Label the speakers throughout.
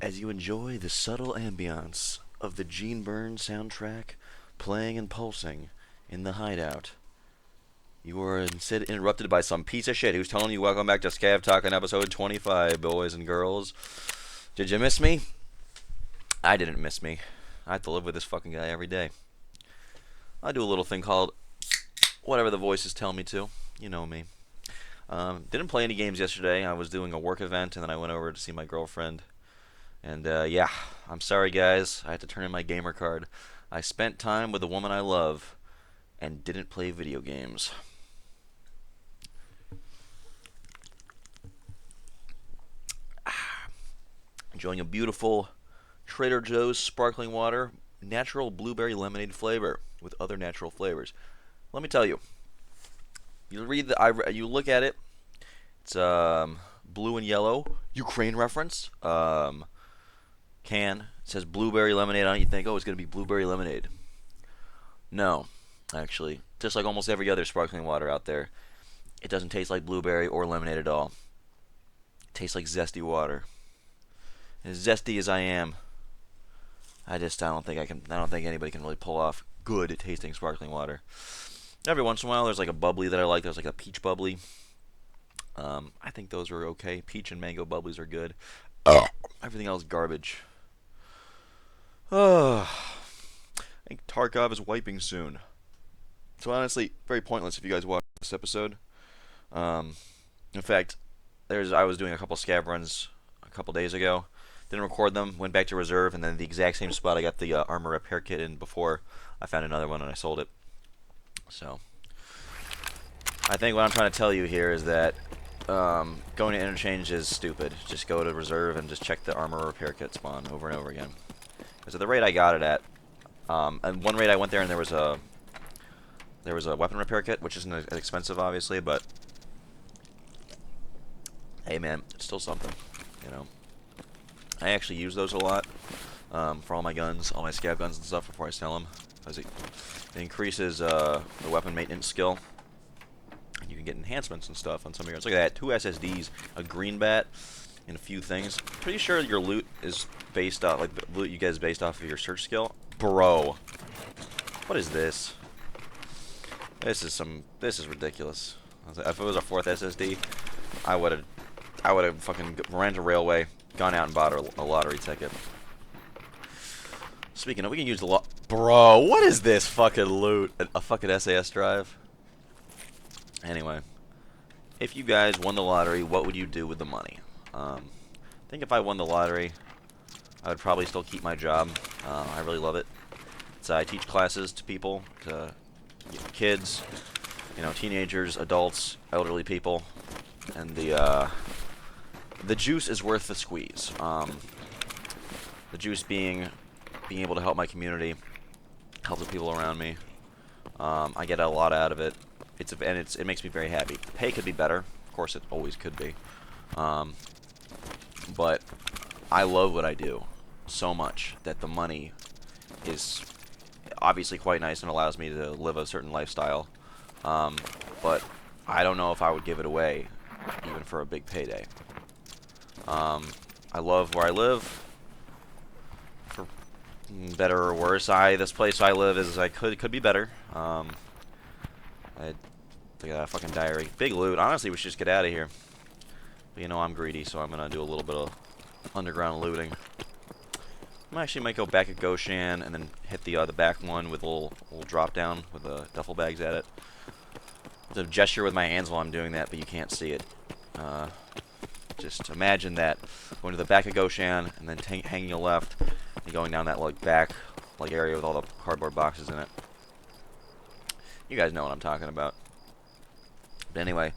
Speaker 1: as you enjoy the subtle ambiance of the Gene Burns soundtrack playing and pulsing in the hideout. You are instead interrupted by some piece of shit who's telling you welcome back to Scav Talking episode 25, boys and girls. Did you miss me? I didn't miss me. I have to live with this fucking guy every day. I do a little thing called whatever the voices tell me to. You know me. Didn't play any games yesterday. I was doing a work event, and then I went over to see my girlfriend. And yeah, I'm sorry guys, I had to turn in my gamer card. I spent time with the woman I love and didn't play video games. Enjoying a beautiful Trader Joe's sparkling water, natural blueberry lemonade flavor with other natural flavors. Let me tell you, you look at it, it's blue and yellow, Ukraine reference. Can. It says blueberry lemonade on it. You think, oh, it's going to be blueberry lemonade. No, actually. Just like almost every other sparkling water out there, it doesn't taste like blueberry or lemonade at all. It tastes like zesty water. As zesty as I am, I don't think anybody can really pull off good tasting sparkling water. Every once in a while, there's like a bubbly that I like. There's like a peach bubbly. I think those are okay. Peach and mango bubblies are good. Everything else garbage. I think Tarkov is wiping soon. So honestly, very pointless if you guys watch this episode. In fact, I was doing a couple scav runs a couple days ago. Didn't record them. Went back to reserve, and then the exact same spot I got the armor repair kit in before. I found another one and I sold it. So I think what I'm trying to tell you here is that going to interchange is stupid. Just go to reserve and just check the armor repair kit spawn over and over again. Because at the rate I got it at, and one rate I went there and there was a weapon repair kit, which isn't as expensive obviously, but hey man, it's still something, you know. I actually use those a lot for all my guns, all my scav guns and stuff before I sell them, because it increases the weapon maintenance skill. And you can get enhancements and stuff on some of your guns. Look at that, 2 SSDs, a green bat, and a few things. Pretty sure your loot is based off, like the loot you get is based off of your search skill. Bro, what is this? This is ridiculous. If it was a 4th SSD, I would have fucking ran to Railway, gone out and bought a lottery ticket. Speaking of, we can use the Bro, what is this fucking loot? A fucking SAS drive? Anyway, if you guys won the lottery, what would you do with the money? I think if I won the lottery, I would probably still keep my job. I really love it. I teach classes to people, to kids, teenagers, adults, elderly people, and the juice is worth the squeeze. The juice being able to help my community, help the people around me. I get a lot out of it. It makes me very happy. The pay could be better, of course, it always could be. But I love what I do so much that the money is obviously quite nice and allows me to live a certain lifestyle. But I don't know if I would give it away even for a big payday. I love where I live. For better or worse, this place I live could be better. I got a fucking diary. Big loot. Honestly, we should just get out of here. But I'm greedy, so I'm gonna do a little bit of underground looting. I actually might go back at Goshan and then hit the back one with a little drop down with the duffel bags at it. It's a gesture with my hands while I'm doing that, but you can't see it. Just imagine that going to the back of Goshan and then hanging a left and going down that back area with all the cardboard boxes in it. You guys know what I'm talking about. But anyway,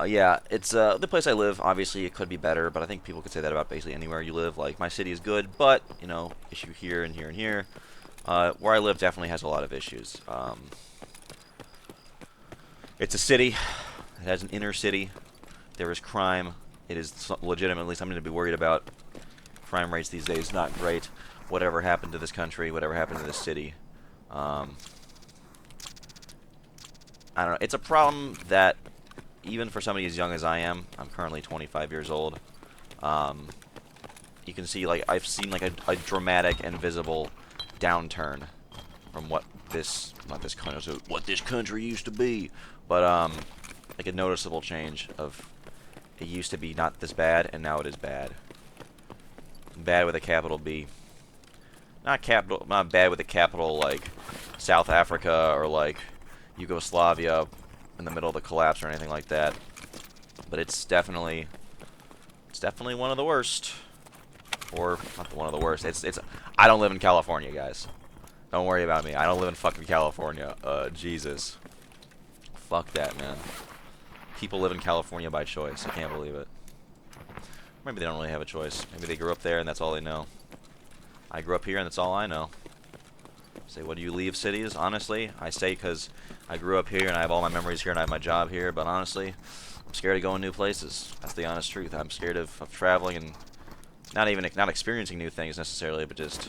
Speaker 1: yeah, it's the place I live. Obviously, it could be better, but I think people could say that about basically anywhere you live. Like, my city is good, but issue here and here and here. Where I live definitely has a lot of issues. It's a city. It has an inner city. There is crime. It is legitimately something to be worried about. Crime rates these days not great. Whatever happened to this country, whatever happened to this city. I don't know. It's a problem that even for somebody as young as I am, I'm currently 25 years old. you can see, like, I've seen, like, a dramatic and visible downturn from what this, not this country, what this country used to be, but, like, a noticeable change of, it used to be not this bad, and now it is bad. Bad with a capital B. Not bad with a capital, like, South Africa, or, like, Yugoslavia in the middle of the collapse, or anything like that. But it's definitely one of the worst. Or, not one of the worst. I don't live in California, guys. Don't worry about me. I don't live in fucking California. Jesus. Fuck that, man. People live in California by choice. I can't believe it. Maybe they don't really have a choice. Maybe they grew up there and that's all they know. I grew up here and that's all I know. Say, what do you leave cities? Honestly, I say because I grew up here and I have all my memories here and I have my job here, but honestly, I'm scared of going new places. That's the honest truth. I'm scared of traveling and not experiencing new things necessarily, but just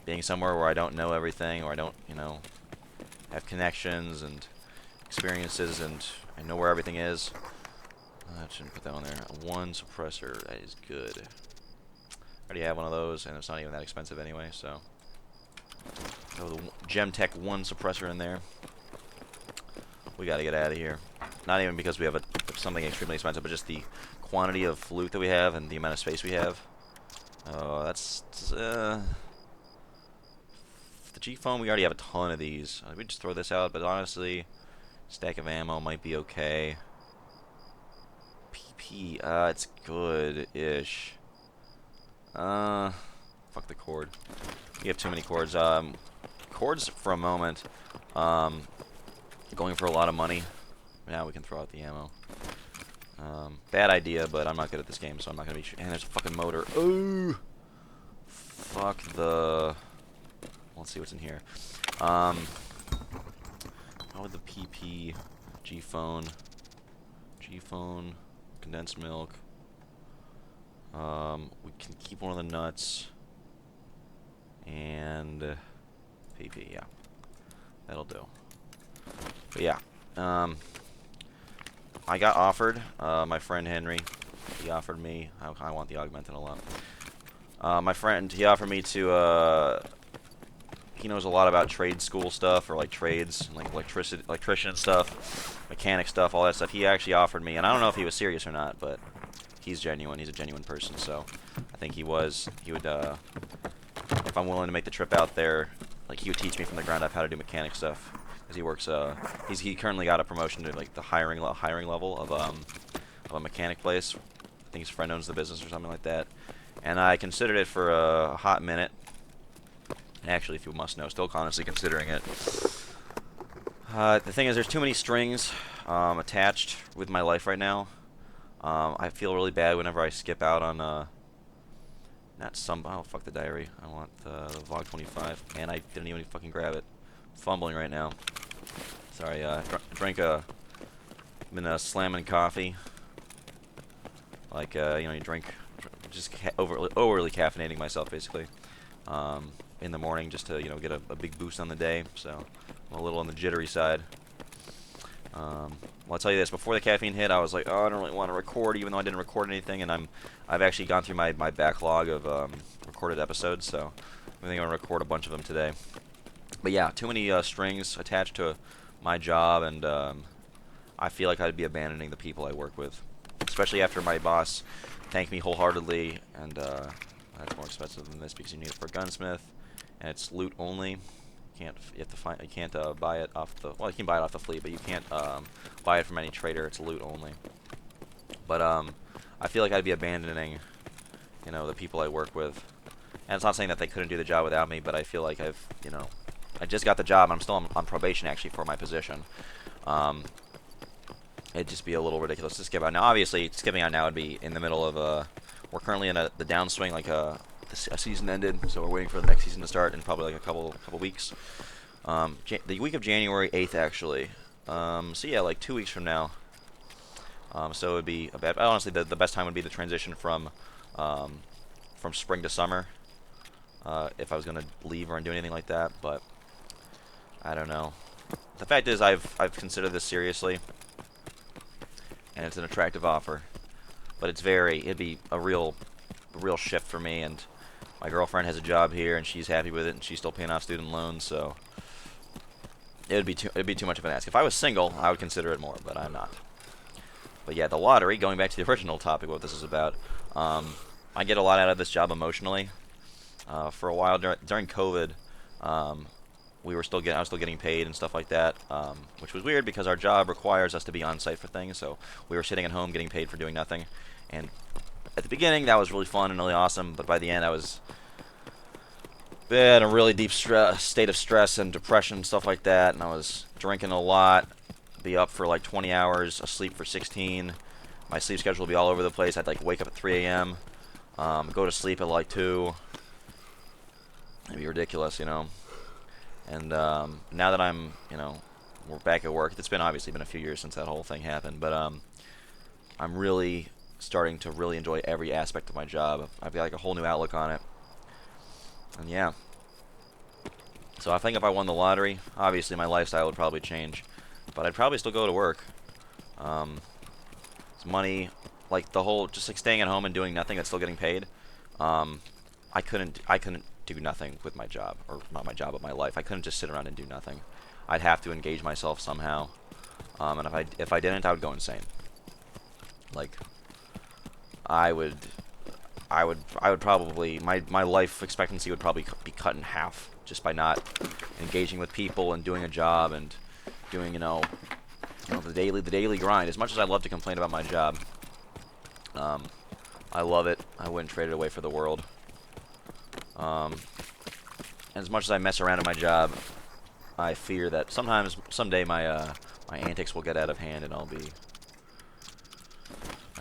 Speaker 1: being somewhere where I don't know everything, or I don't, you know, have connections and experiences, and I know where everything is. I shouldn't put that on there. One suppressor, that is good. I already have one of those, and it's not even that expensive anyway, so. Throw the Gemtech 1 suppressor in there. We gotta get out of here. Not even because we have something extremely expensive, but just the quantity of loot that we have and the amount of space we have. Oh, that's the G-foam. We already have a ton of these. We just throw this out, but honestly, stack of ammo might be okay. PP, it's good-ish. Fuck the cord. You have too many cords. Cords for a moment. Going for a lot of money. Now we can throw out the ammo. Bad idea, but I'm not good at this game, so I'm not gonna be. And there's a fucking motor. Ooh. Fuck the. Let's see what's in here. How would the PP, G-phone, condensed milk. We can keep one of the nuts. And PP, yeah, that'll do. But yeah, I got offered, my friend Henry, he offered me, I want the augmented a lot. My friend, he offered me to, he knows a lot about trade school stuff, or like trades, like electrician stuff, mechanic stuff, all that stuff. He actually offered me, and I don't know if he was serious or not, but he's genuine, he's a genuine person, so I think he would, if I'm willing to make the trip out there, like, he would teach me from the ground up how to do mechanic stuff. Because he works, he currently got a promotion to, like, the hiring level of a mechanic place. I think his friend owns the business or something like that. And I considered it for a hot minute. Actually, if you must know, still honestly considering it. The thing is, there's too many strings attached with my life right now. I feel really bad whenever I skip out on, oh, fuck the diary. I want the Vlog 25. And I didn't even fucking grab it. Fumbling right now. Sorry, been slamming coffee. Like, you know, you drink, just overly caffeinating myself, basically. In the morning, just to, you know, get a big boost on the day. So, I'm a little on the jittery side. Well, I'll tell you this, before the caffeine hit, I was like, oh, I don't really want to record, even though I didn't record anything, and I've actually gone through my backlog of recorded episodes, so I think I'm going to record a bunch of them today. But yeah, too many strings attached to my job, and I feel like I'd be abandoning the people I work with, especially after my boss thanked me wholeheartedly, and that's more expensive than this because you need it for a gunsmith, and it's loot only. You can't buy it off the, well, you can buy it off the fleet, but you can't buy it from any trader. It's loot only. But I feel like I'd be abandoning, you know, the people I work with. And it's not saying that they couldn't do the job without me, but I feel like I've, you know, I just got the job and I'm still on probation actually for my position. It'd just be a little ridiculous to skip out. Now, obviously, skipping out now would be in the middle of we're currently in the downswing, like a season ended, so we're waiting for the next season to start in probably like a couple weeks. The week of January 8th, actually. So yeah, like 2 weeks from now. So it would be honestly, the best time would be the transition from spring to summer. If I was gonna leave or do anything like that, but I don't know. The fact is, I've considered this seriously, and it's an attractive offer, but it'd be a real real shift for me, and my girlfriend has a job here, and she's happy with it, and she's still paying off student loans, so it'd be too much of an ask. If I was single, I would consider it more, but I'm not. But yeah, the lottery, going back to the original topic, what this is about, I get a lot out of this job emotionally. For a while during COVID, I was still getting paid and stuff like that, which was weird because our job requires us to be on site for things. So we were sitting at home getting paid for doing nothing. And at the beginning, that was really fun and really awesome. But by the end, I was in a really deep state of stress and depression and stuff like that. And I was drinking a lot, be up for like 20 hours, asleep for 16. My sleep schedule would be all over the place. I'd like wake up at 3 a.m., go to sleep at like 2. It'd be ridiculous, you know. And now that I'm, we're back at work. It's obviously been a few years since that whole thing happened, but I'm really starting to really enjoy every aspect of my job. I've got like a whole new outlook on it. And yeah. So I think if I won the lottery, obviously my lifestyle would probably change, but I'd probably still go to work. It's money, like the whole just like staying at home and doing nothing that's still getting paid. I couldn't do nothing with my job, or not my job, but my life. I couldn't just sit around and do nothing. I'd have to engage myself somehow, and if I didn't, I would go insane. Like, I would probably my life expectancy would probably be cut in half just by not engaging with people and doing a job and doing the daily grind. As much as I love to complain about my job, I love it. I wouldn't trade it away for the world. And as much as I mess around at my job, I fear that someday my antics will get out of hand, and I'll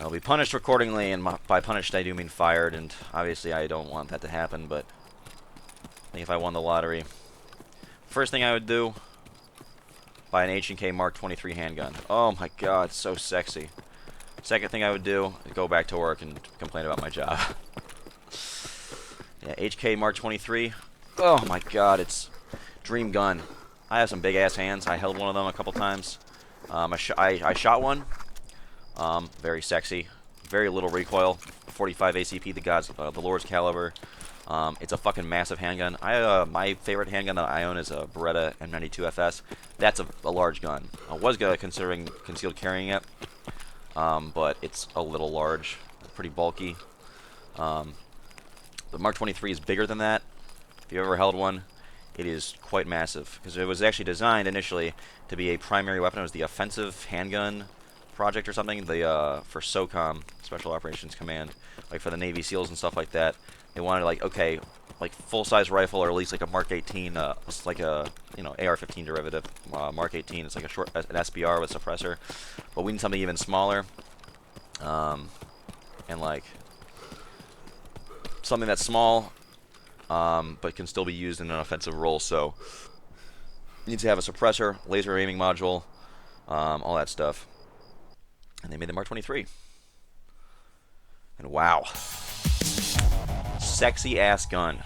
Speaker 1: be punished accordingly. And by punished, I do mean fired. And obviously, I don't want that to happen. But I think if I won the lottery, first thing I would do, buy an H&K Mark 23 handgun. Oh my God, so sexy. Second thing I would do is go back to work and complain about my job. Yeah, HK Mark 23. Oh my God, it's dream gun. I have some big ass hands. I held one of them a couple times. I shot one. Very sexy. Very little recoil. 45 ACP, the Lord's caliber. It's a fucking massive handgun. My favorite handgun that I own is a Beretta M92 FS. That's a large gun. I was considering concealed carrying it, but it's a little large. It's pretty bulky. The Mark 23 is bigger than that. If you've ever held one, it is quite massive, because it was actually designed initially to be a primary weapon. It was the offensive handgun project or something, for SOCOM, Special Operations Command, like for the Navy SEALs and stuff like that. They wanted like full-size rifle, or at least like a Mark 18, like a AR-15 derivative. Mark 18, it's like an SBR with suppressor, but we need something even smaller, and like something that's small, but can still be used in an offensive role. So you need to have a suppressor, laser aiming module, all that stuff. And they made the Mark 23. And wow, sexy ass gun.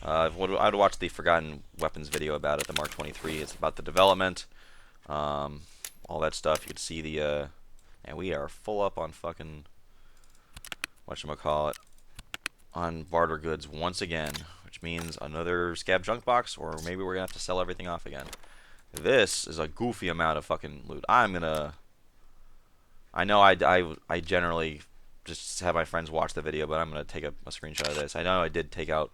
Speaker 1: I'd watch the Forgotten Weapons video about it, the Mark 23. It's about the development, all that stuff. You could see the, and we are full up on fucking, whatchamacallit, on barter goods once again, which means another Scav junk box, or maybe we're gonna have to sell everything off again. This is a goofy amount of fucking loot. I know I generally just have my friends watch the video, but I'm gonna take a screenshot of this. I know I did take out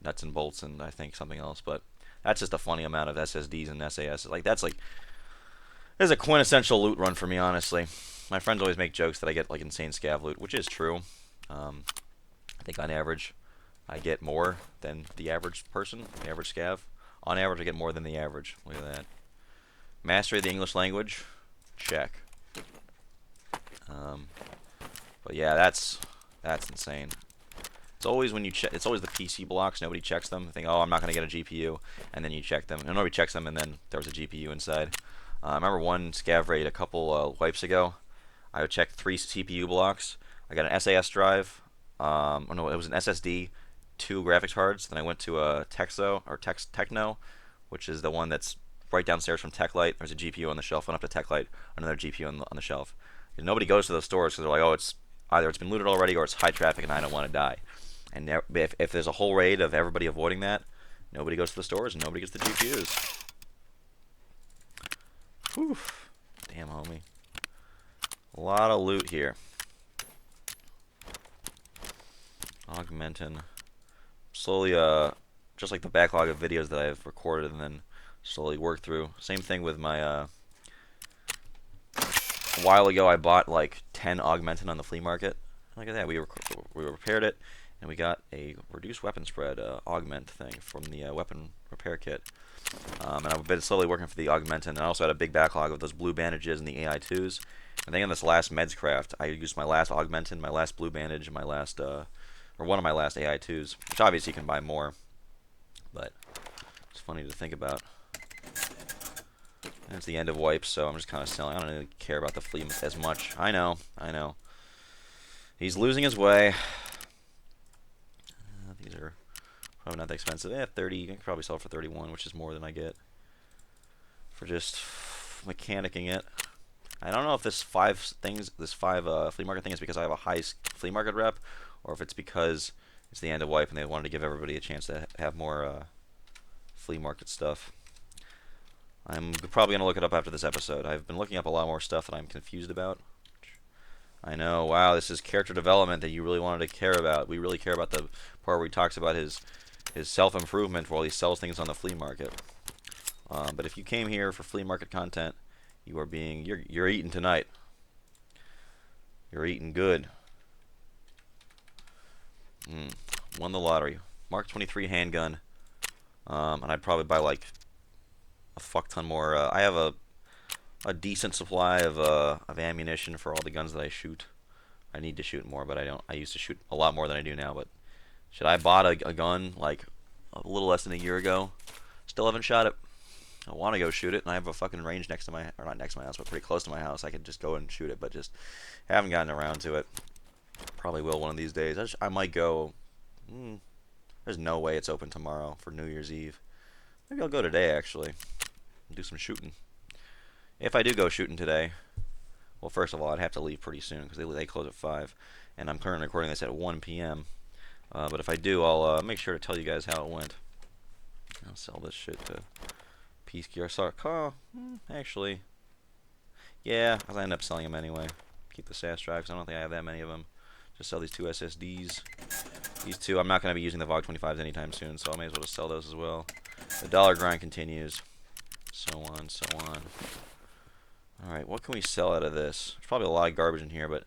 Speaker 1: nuts and bolts and I think something else, but that's just a funny amount of SSDs and SAS. This is a quintessential loot run for me, honestly. My friends always make jokes that I get like insane Scav loot, which is true. I think on average, I get more than the average person, the average Scav. On average, I get more than the average. Look at that. Mastery of the English language, check. But yeah, that's insane. It's always when you check. It's always the PC blocks. Nobody checks them. They think, oh, I'm not gonna get a GPU, and then you check them, and nobody checks them, and then there's a GPU inside. I remember one Scav raid a couple wipes ago. I would check 3 CPU blocks. I got an SAS drive. Oh no, it was an SSD, 2 graphics cards. Then I went to a Techno, which is the one that's right downstairs from TechLight. There's a GPU on the shelf. Went up to TechLight, another GPU on the shelf. And nobody goes to those stores because they're like, oh, it's either it's been looted already or it's high traffic and I don't want to die. And if there's a whole raid of everybody avoiding that, nobody goes to the stores and nobody gets the GPUs. Whew. Damn, homie. A lot of loot here. Augmentin. Slowly, just like the backlog of videos that I've recorded and then slowly worked through. Same thing with my, a while ago I bought like 10 Augmentin on the flea market. Look at that, we repaired it, and we got a reduced weapon spread augment thing from the weapon repair kit. And I've been slowly working for the Augmentin, and I also had a big backlog of those blue bandages and the AI2s. I think on this last Meds Craft, I used my last Augmentin, my last blue bandage, and my last, or one of my last AI2s, which obviously you can buy more, but it's funny to think about. And it's the end of wipes, so I'm just kind of selling. I don't really care about the flea as much. I know. He's losing his way. These are probably not that expensive. 30. You can probably sell it for 31, which is more than I get for just mechanicking it. I don't know if this five flea market thing is because I have a high flea market rep, or if it's because it's the end of wipe and they wanted to give everybody a chance to have more flea market stuff. I'm probably going to look it up after this episode. I've been looking up a lot more stuff that I'm confused about. I know, wow, this is character development that you really wanted to care about. We really care about the part where he talks about his self-improvement while he sells things on the flea market. But if you came here for flea market content, you're eating tonight. You're eating good. Won the lottery. Mark 23 handgun. And I'd probably buy like a fuck ton more. I have a decent supply of ammunition for all the guns that I shoot. I need to shoot more, but I don't. I used to shoot a lot more than I do now. But should I bought a gun like a little less than a year ago? Still haven't shot it. I want to go shoot it, and I have a fucking range next to my, or not next to my house, but pretty close to my house. I could just go and shoot it, but just haven't gotten around to it. Probably will one of these days. I might go. There's no way it's open tomorrow for New Year's Eve. Maybe I'll go today actually and do some shooting. If I do go shooting today, well, first of all, I'd have to leave pretty soon because they close at 5, and I'm currently recording this at 1 p.m. But if I do, I'll make sure to tell you guys how it went. I'll sell this shit to Peace Gear. Sorry, actually, yeah, I'll end up selling them anyway. Keep the SAS drives. I don't think I have that many of them. Just sell these 2 SSDs. These 2, I'm not going to be using the VOG 25s anytime soon, so I may as well just sell those as well. The dollar grind continues. So on, so on. Alright, what can we sell out of this? There's probably a lot of garbage in here, but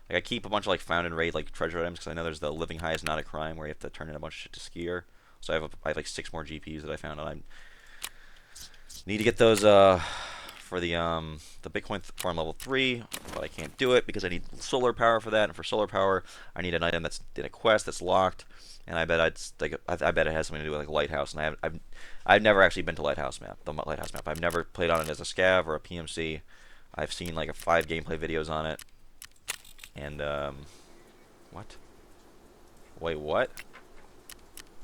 Speaker 1: like, I keep a bunch of like found and raid like treasure items because I know there's the living high is not a crime where you have to turn in a bunch of shit to skier. So I have like 6 more GPs that I found, and I need to get those for the Bitcoin farm level 3, but I can't do it because I need solar power for that, and for solar power I need an item that's in a quest that's locked, and I bet I bet it has something to do with like Lighthouse, and I've never actually been to Lighthouse map. I've never played on it as a Scav or a PMC. I've seen like 5 gameplay videos on it, and what? Wait, what?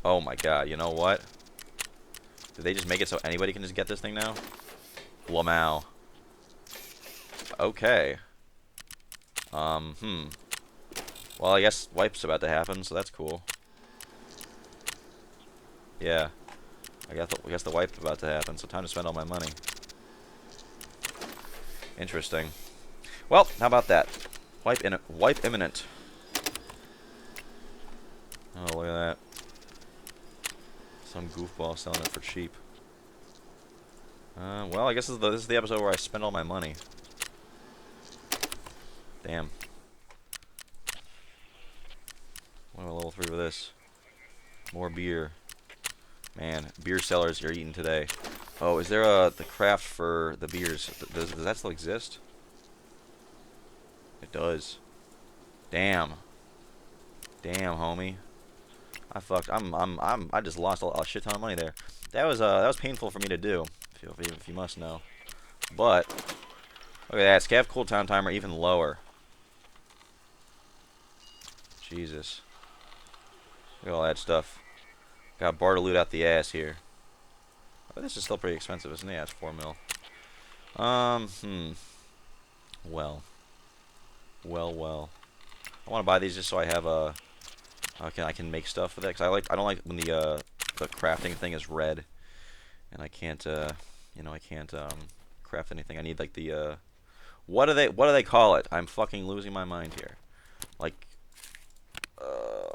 Speaker 1: Oh my god, you know what? Did they just make it so anybody can just get this thing now? Lamau. Okay. Well, I guess wipe's about to happen, so that's cool. Yeah. I guess the wipe's about to happen, so time to spend all my money. Interesting. Well, how about that? Wipe imminent. Oh, look at that. Some goofball selling it for cheap. Well, I guess this is the episode where I spend all my money. Damn. What am I level 3 with this? More beer. Man, beer sellers, you're eating today. Oh, is there the craft for the beers? Does that still exist? It does. Damn. Damn, homie. I just lost a shit ton of money there. That was painful for me to do, if you must know. But look at that, Scav cooldown timer even lower. Jesus. Look at all that stuff. Got bar to loot out the ass here. Oh, this is still pretty expensive, isn't it? Yeah, it's 4 mil. Well. I want to buy these just so I have a I can make stuff with it. Cause I don't like when the crafting thing is red, and I can't I can't craft anything. I need like the what do they call it? I'm fucking losing my mind here. Like no,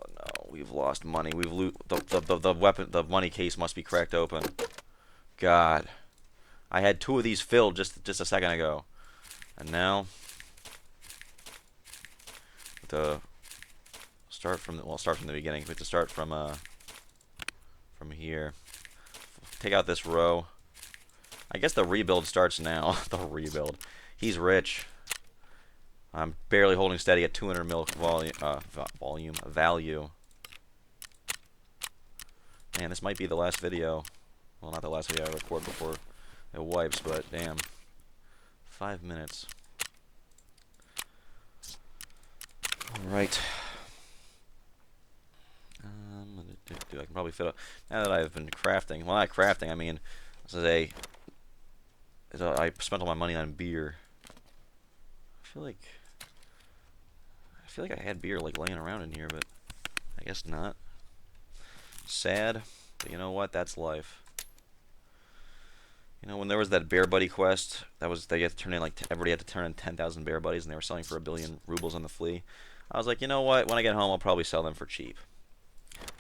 Speaker 1: we've lost money. The weapon, the money case must be cracked open. God, I had 2 of these filled just a second ago, and now the start from the beginning. We have to start from here. Take out this row. I guess the rebuild starts now. The rebuild. He's rich. I'm barely holding steady at 200 mil value. Man, this might be the last video. Well, not the last video I record before it wipes, but damn. 5 minutes. Alright. I can probably fit up. Now that I've been crafting, well, not crafting, I mean, I spent all my money on beer. I feel like I had beer like laying around in here, but I guess not. Sad, but you know what? That's life. You know, when there was that Bear Buddy quest, they had to turn in everybody had to turn in 10,000 Bear Buddies, and they were selling for 1,000,000,000 rubles on the flea. I was like, you know what? When I get home, I'll probably sell them for cheap.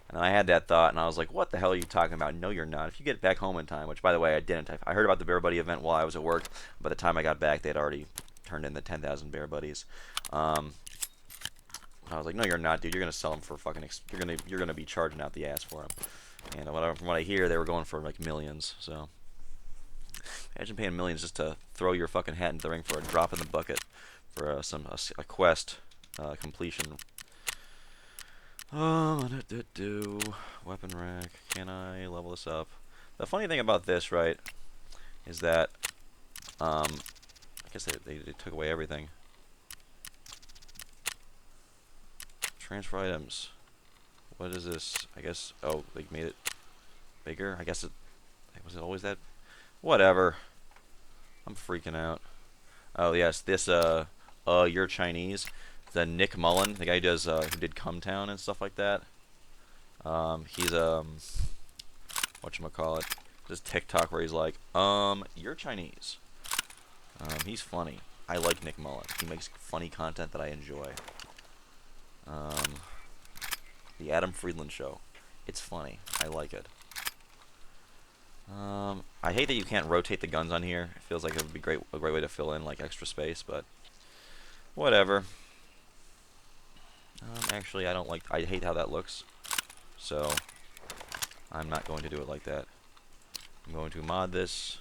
Speaker 1: And I had that thought, and I was like, what the hell are you talking about? No, you're not. If you get back home in time, which, by the way, I didn't. I heard about the Bear Buddy event while I was at work. By the time I got back, they had already turned in the 10,000 Bear Buddies. I was like, no, you're not, dude. You're gonna sell them for fucking. You're gonna be charging out the ass for them. And from what I hear, they were going for like millions. So imagine paying millions just to throw your fucking hat into the ring for a drop in the bucket for a quest completion. Weapon rack. Can I level this up? The funny thing about this, right, is that I guess they took away everything. Transfer items. What is this? I guess. Oh, they made it bigger. I guess it was it always that. Whatever. I'm freaking out. Oh yes, this you're Chinese. The Nick Mullen, the guy who does who did Come Town and stuff like that. He's whatchamacallit, this TikTok where he's like, you're Chinese. He's funny. I like Nick Mullen. He makes funny content that I enjoy. The Adam Friedland Show. It's funny. I like it. I hate that you can't rotate the guns on here. It feels like it would be a great way to fill in like extra space, but whatever. Actually, I hate how that looks, so I'm not going to do it like that. I'm going to mod this.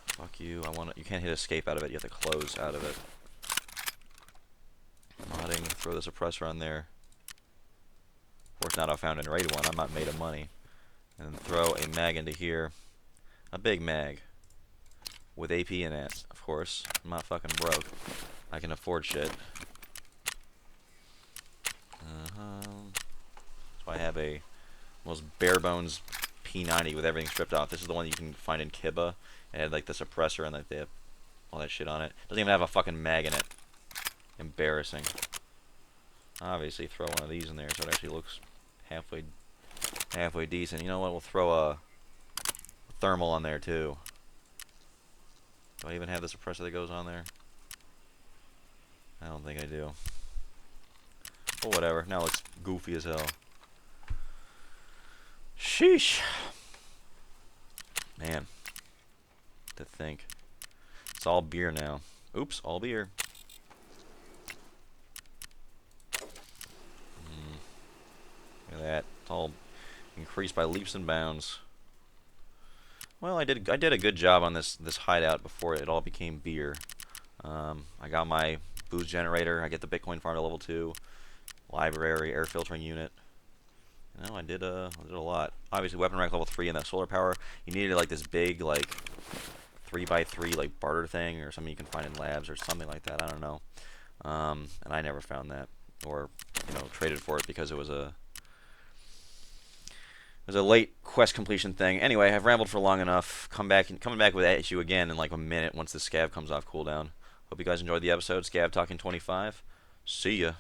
Speaker 1: Fuck you. You can't hit escape out of it. You have to close out of it. Modding. Throw the suppressor on there. Of course, not I found and raid one. I'm not made of money. And then throw a mag into here. A big mag. With AP in it, of course. I'm not fucking broke. I can afford shit. So I have a most bare bones P90 with everything stripped off. This is the one you can find in Kiba. It had like the suppressor and like they have all that shit on it. Doesn't even have a fucking mag in it. Embarrassing. Obviously, throw one of these in there so it actually looks halfway decent. You know what? We'll throw a thermal on there too. Do I even have the suppressor that goes on there? I don't think I do. But whatever. Now it looks goofy as hell. Sheesh. Man. To think. It's all beer now. Oops, all beer. Look at that. It's all increased by leaps and bounds. Well, I did a good job on this hideout before it all became beer. I got my booze generator. I get the Bitcoin farm to level 2. Library, air filtering unit. You know, I did a lot. Obviously, weapon rack level 3 and that solar power. You needed like this big like 3x3 like barter thing or something you can find in labs or something like that. I don't know. And I never found that or traded for it because it was a late quest completion thing. Anyway, I've rambled for long enough. Coming back with that issue again in like a minute once the Scav comes off cooldown. Hope you guys enjoyed the episode. Scav Talking 25. See ya.